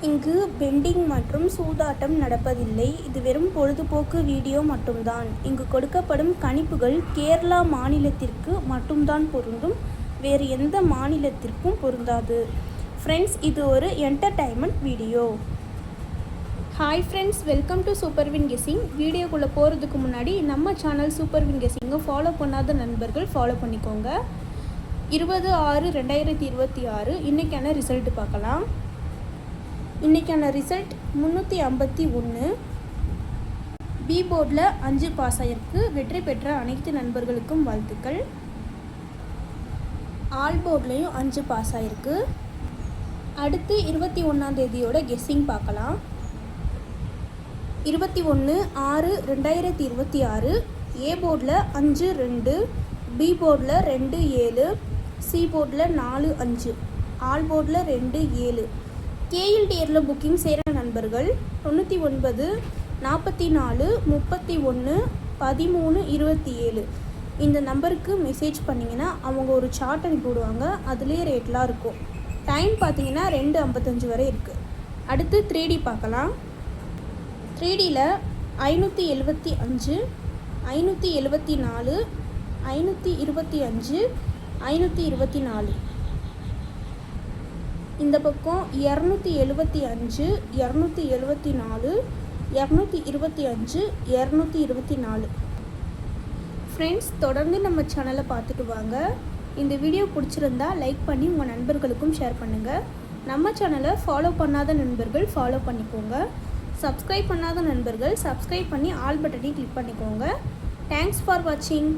இங்கு பெண்டிங் மற்றும் சூதாட்டம் நடப்பதில்லை. இது வெறும் பொழுதுபோக்கு வீடியோ மட்டும்தான். இங்கு கொடுக்கப்படும் கணிப்புகள் கேரளா மாநிலத்திற்கு மட்டும்தான் பொருந்தும், வேறு எந்த மாநிலத்திற்கும் பொருந்தாது. ஃப்ரெண்ட்ஸ், இது ஒரு entertainment video. Hi friends, welcome to super win guessing. வீடியோக்குள்ளே போகிறதுக்கு முன்னாடி நம்ம சேனல் சூப்பர்வின் கெஸ்ஸிங்கை ஃபாலோ பண்ணாத நண்பர்கள் ஃபாலோ பண்ணிக்கோங்க. 20/6/2026 இன்றைக்கான ரிசல்ட்டு பார்க்கலாம். இன்றைக்கான ரிசல்ட் 351. பி போர்டில் 5 பாஸ் ஆகிருக்கு. வெற்றி பெற்ற அனைத்து நண்பர்களுக்கும் வாழ்த்துக்கள். ஆல் போர்ட்லேயும் 5 பாஸ் ஆகிருக்கு. அடுத்து 21ஆம் தேதியோட கெஸ்ஸிங் பார்க்கலாம். 21/6/2026 ஏ போர்டில் 5-2, பி போர்டில் 2-7, சி போர்டில் 4-5, ஆல் போர்டில் 2-7. கேஎல்டிஆரில் புக்கிங் செய்கிற நண்பர்கள் 99 44 31 13 27 இந்த நம்பருக்கு மெசேஜ் பண்ணிங்கன்னா அவங்க ஒரு சார்ட் அனுப்பி விடுவாங்க. அதுலேயே ரேட்லாம் இருக்கும். டைம் பார்த்தீங்கன்னா 2:55 வரை இருக்குது. அடுத்து 3D பார்க்கலாம். 3Dயில் 575 574 525 524. இந்த பக்கம் 275 274 225 224. ஃப்ரெண்ட்ஸ், தொடர்ந்து நம்ம சேனலை பார்த்துட்டு வாங்க. இந்த வீடியோ பிடிச்சிருந்தா லைக் பண்ணி உங்கள் நண்பர்களுக்கும் ஷேர் பண்ணுங்கள். நம்ம சேனலை ஃபாலோ பண்ணாத நண்பர்கள் ஃபாலோ பண்ணிக்கோங்க. சப்ஸ்கிரைப் பண்ணாத நண்பர்கள் சப்ஸ்கிரைப் பண்ணி ஆல் பட்டனையும் கிளிக் பண்ணிக்கோங்க. தேங்க்ஸ் ஃபார் வாட்சிங்.